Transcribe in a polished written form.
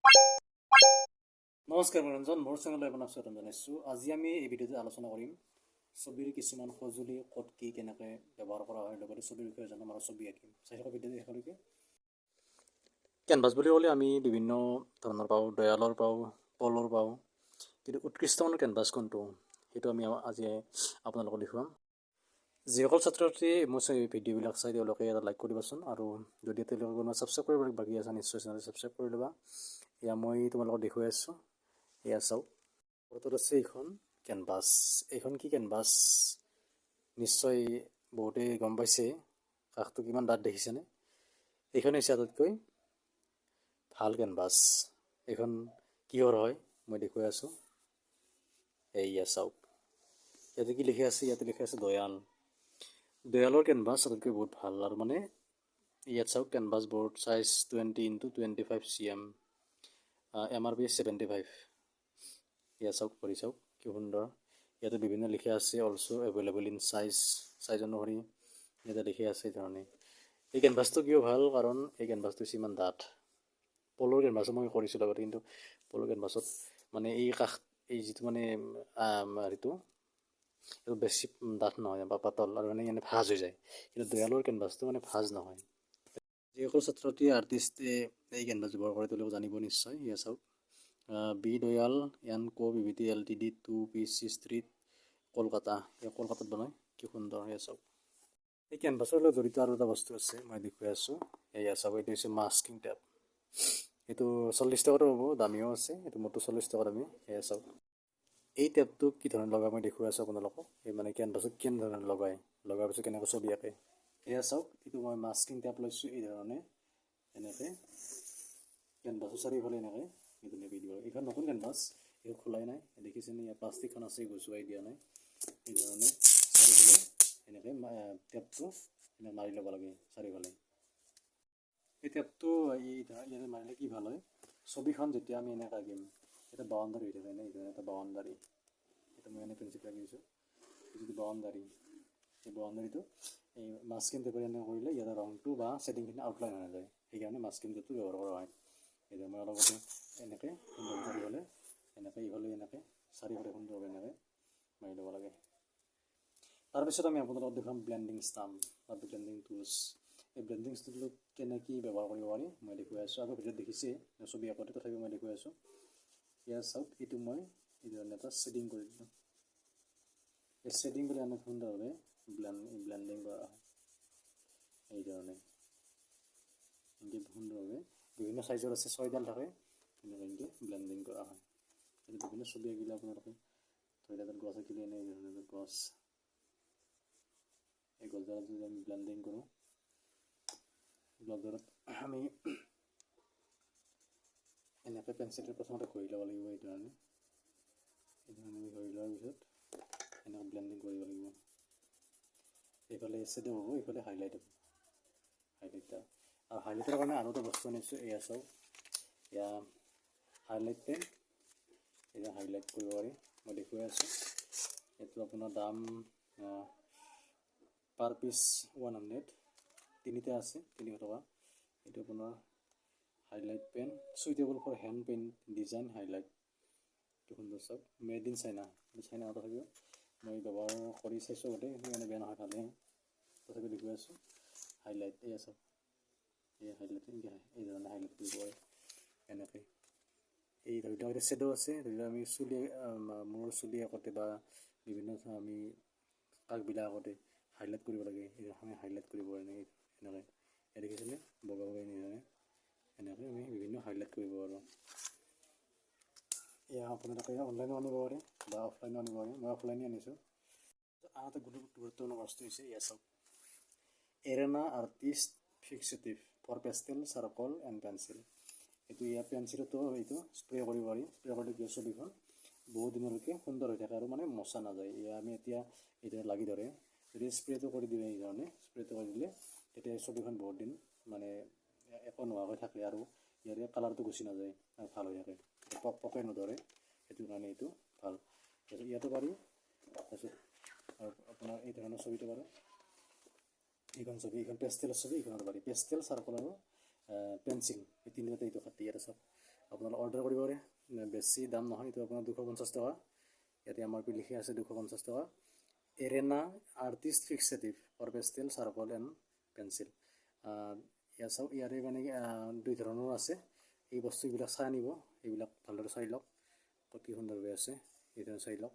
নমস্কাৰ মনোৰঞ্জন, মোৰ চেনেললৈ আপোনাক স্বাগতম জনাইছোঁ। আজি আমি এই ভিডিঅ'টো আলোচনা কৰিম ছবিৰ কিছুমান সঁজুলি ক'ত কি কেনেকৈ ব্যৱহাৰ কৰা হয়, লগতে ছবিৰ বিষয়ে জানিম আৰু ছবি আঁকিম। চাই থকা ভিডিঅ'টো শেষলৈকে। কেনভাছ বুলি ক'লে আমি বিভিন্ন ধৰণৰ পাওঁ, দয়ালৰ পাওঁ, পলৰ পাওঁ, কিন্তু উৎকৃষ্ট মানৰ কেনভাছ কোনটো সেইটো আমি আজি আপোনালোকক দেখুৱাম। যিসকল ছাত্ৰ ছাত্ৰীয়ে মোৰ ভিডিঅ'বিলাক চাই তেওঁলোকে এটা লাইক কৰিবাচোন, আৰু যদি তেওঁলোকে কোনোবা ছাবস্ক্ৰাইব কৰিব বাকী আছে নিশ্চয় চেনেলটো ছাবস্ক্ৰাইব কৰি ল'বা। এয়া মই তোমালোকক দেখুৱাই আছোঁ। এয়া চাওক, ফটোত আছে এইখন কেনভাছ। এইখন কি কেনভাছ নিশ্চয় বহুতেই গম পাইছে, কাষটো কিমান ডাঠ দেখিছেনে। এইখন হৈছে আটাইতকৈ ভাল কেনভাছ। এইখন কিহৰ হয় মই দেখুৱাই আছোঁ। এয়া চাওক, ইয়াতে কি লিখি আছে, ইয়াতে লিখি আছে দয়াল। দয়ালৰ কেনভাছ আটাইতকৈ বহুত ভাল। আৰু মানে ইয়াত চাওক, canvas board size 20x25 cm, MRP 75। ইয়াত চাওক, পঢ়ি চাওক কি সুন্দৰ। ইয়াতে বিভিন্ন লিখা আছে, অলছ' এভেইলেবল ইন চাইজ অনুসৰি ইয়াতে লিখি আছে এই ধৰণে। এই কেনভাছটো কিয় ভাল, কাৰণ এই কেনভাছটো হৈছে ইমান ডাঠ। পলৰ কেনভাছো মই কৰিছিলোঁ আগতে, কিন্তু পলৰ কেনভাছত মানে এই যিটো মানে হেৰিটো এইটো বেছি ডাঠ নহয় বা পাতল, আৰু মানে এনে ভাজ হৈ যায়। কিন্তু দয়ালৰ কেনভাছটো মানে ভাজ নহয়। যিসকল ছাত্ৰ ছাত্ৰী আৰ্টিষ্টে এই কেনভাছ ব্যৱহাৰ কৰে তেওঁলোকে জানিব নিশ্চয়। এয়া চাওক, B Dayal and co PVT LTD 2PC street, Kolkata. এই কলকাতাত বনায়, কি সুন্দৰ। এয়া চাওক, এই কেনভাছৰ লগত জড়িত আৰু এটা বস্তু আছে, মই দেখুৱাই আছোঁ। এয়া চাওক, এইটো হৈছে মাস্কিং টেপ। এইটো 40 টকাতো হ'ব, দামীও আছে। এইটো মোৰতো 40 টকা দামী। এয়া চাওক, এই টেপটো কি ধৰণে লগাই মই দেখুৱাই আছোঁ আপোনালোকক। এই মানে কেনভাছত কেনেধৰণে লগাৰ পিছত কেনেকৈ ছবি আঁকে। এয়া চাওক, এইটো মই মাস্কিং টেপ লৈছোঁ এই ধৰণে, এনেকৈ কেনভাছৰ চাৰিওফালে এনেকৈ ধুনীয়াকৈ দিব। এইখন নতুন কেনভাছ, এইটো খোলাই নাই, দেখিছেনে। ইয়াত প্লাষ্টিকখন আছে, গুচুৱাই দিয়া নাই। এই ধৰণে চাৰিওফালে এনেকৈ টেপটো এনেকৈ মাৰি ল'ব লাগে চাৰিওফালে। এই টেপটো ইয়াতে মাৰিলে কি ভাল হয়, ছবিখন যেতিয়া আমি এনেকৈ আঁকিম এটা বাউণ্ডাৰী হৈ থাকে, এই ধৰণে এটা বাউণ্ডাৰী। এটা মই এনেই পেঞ্চিল আঁকি দিছোঁ, যিটো বাউণ্ডাৰী, এই বাউণ্ডাৰীটো এই মাস্কিং টেপেৰে এনেকৈ কৰিলে ইয়াতে ৰংটো বা ছেটিংখিনি আউটলাইন হৈ নাযায়। সেইকাৰণে মাস্কিং টেপটো ব্যৱহাৰ কৰা হয়। এই মই অলপতে এনেকৈ সুন্দৰ চাৰিওফালে এনেকৈ ইফালে এনেকৈ চাৰিওফালে সুন্দৰকৈ এনেকৈ মাৰি ল'ব লাগে। তাৰপিছত আমি আপোনালোকক দেখুৱাম ব্লেণ্ডিং ষ্টাম্প বা ব্লেণ্ডিং টুলছ। এই ব্লেণ্ডিং টুলটো কেনেকৈ ব্যৱহাৰ কৰিব পাৰি মই দেখুৱাই আছোঁ। আগৰ ভিডিঅ'ত দেখিছে ছবি আঁকোতে, তথাপিও মই দেখুৱাই আছোঁ। ইয়াত চাওক, এইটো মই এই ধৰণে এটা ছেটিং কৰি দিলোঁ। এই ছেটিং কৰি আমি সুন্দৰভাৱে ব্লেণ্ডিং কৰা হয়। এই ধৰণে এনেকৈ সুন্দৰভাৱে বিভিন্ন চাইজৰ আছে, 6ডাল থাকে, এনেকৈ ব্লেণ্ডিং কৰা হয়। এইটো বিভিন্ন ছবি আঁকিলে আপোনালোকে ধৰি লওক গছ আঁকিলে এনে ধৰণৰ গছ, এই গছডালত যদি আমি ব্লেণ্ডিং কৰোঁ, গছডালত আমি এনেকৈ পেঞ্চিলটো প্ৰথমতে ঘঁহি ল'ব লাগিব। এই ধৰণে আমি ঘঁহি লোৱাৰ পিছত এনেকৈ ব্লেণ্ডিং কৰিব লাগিব। এইফালে শ্বেডো হ'ব, এইফালে হাইলাইট হ'ব। আৰু হাইলাইটৰ কাৰণে আৰু এটা বস্তু আনিছোঁ। এয়া চাওক, এয়া হাইলাইট পেন। এতিয়া হাইলাইট কৰিব পাৰি, মই দেখুৱাই আছোঁ। এইটো আপোনাৰ দাম পাৰ পিচ 100, তিনিটা আছে, 300 টকা। এইটো আপোনাৰ highlight pen, suitable for hand paint design highlight. এইটো সুন্দৰ চাওক, মেড ইন চাইনা। চাইনা তথাপিও মই ব্যৱহাৰ কৰি চাইছোঁ গোটেই, সেইকাৰণে বেয়া নহয়, ভালেই। তথাপিও দেখুৱাই আছোঁ হাইলাইট। এয়া চাওক, এই হাইলাইট এই ধৰণে হাইলাইট কৰিব পাৰি এনেকৈ। এই ধৰি লওক এতিয়া শ্বেডো আছে, ধৰি লওক আমি মূৰৰ চুলি আঁকোতে বা বিভিন্ন আমি কাষবিলাক আঁকোতে হাইলাইট কৰিব লাগে, আমি হাইলাইট কৰিব পাৰোঁ এনেকৈ। দেখিছেনে, বগা বগা এনেধৰণে এনেকৈ আমি বিভিন্ন হাইলাইট কৰিব পাৰোঁ। এয়া আপোনালোকে অনলাইনো আনিব পাৰে বা অফলাইনো আনিব পাৰে, মই অফলাইনে আনিছোঁ। আন এটা গুৰুত্বপূৰ্ণ বস্তু হৈছে, এয়া চাওক, Arena artist fixative for pastel, charcoal and pencil. এইটো ইয়াৰ পেঞ্চিলতো এইটো স্প্ৰে কৰিব পাৰি। স্প্ৰে কৰিলে কি ছবিখন বহুত দিনলৈকে সুন্দৰ হৈ থাকে আৰু মানে মচা নাযায়। আমি এতিয়া এইটো লাগি ধৰে, যদি স্প্ৰেটো কৰি দিওঁ, এই ধৰণে স্প্ৰেটো কৰি দিলে তেতিয়া ছবিখন বহুত দিন মানে একো নোহোৱাকৈ থাকে, আৰু ইয়াৰে কালাৰটো গুচি নাযায় আৰু ভাল হৈ থাকে, পকে নধৰে। সেইটো কাৰণে এইটো ভাল। তাৰপিছত ইয়াতো পাৰি, তাৰপিছত আৰু আপোনাৰ এই ধৰণৰ ছবিটো পাৰি। এইখন ছবি, এইখন পেষ্টেলৰ ছবি, এইখনত পাৰি পেষ্টেল, চাৰ্কল আৰু পেঞ্চিল, এই তিনিটাতে এইটো কাটি। ইয়াতে চাওক আপোনালোকে অৰ্ডাৰ কৰিব পাৰে, বেছি দাম নহয়, এইটো আপোনাৰ 250 টকা। ইয়াতে আমাৰ লিখি আছে 250 টকা। Arena artist fixative for pastel charcoal and pencil. ইয়াৰ চাওক, ইয়াৰে মানে 2 ধৰণৰ আছে। এই বস্তুবিলাক চাই আনিব, এইবিলাক ভালদৰে চাই লওক, অতি সুন্দৰকৈ আছে, এইটো চাই লওক।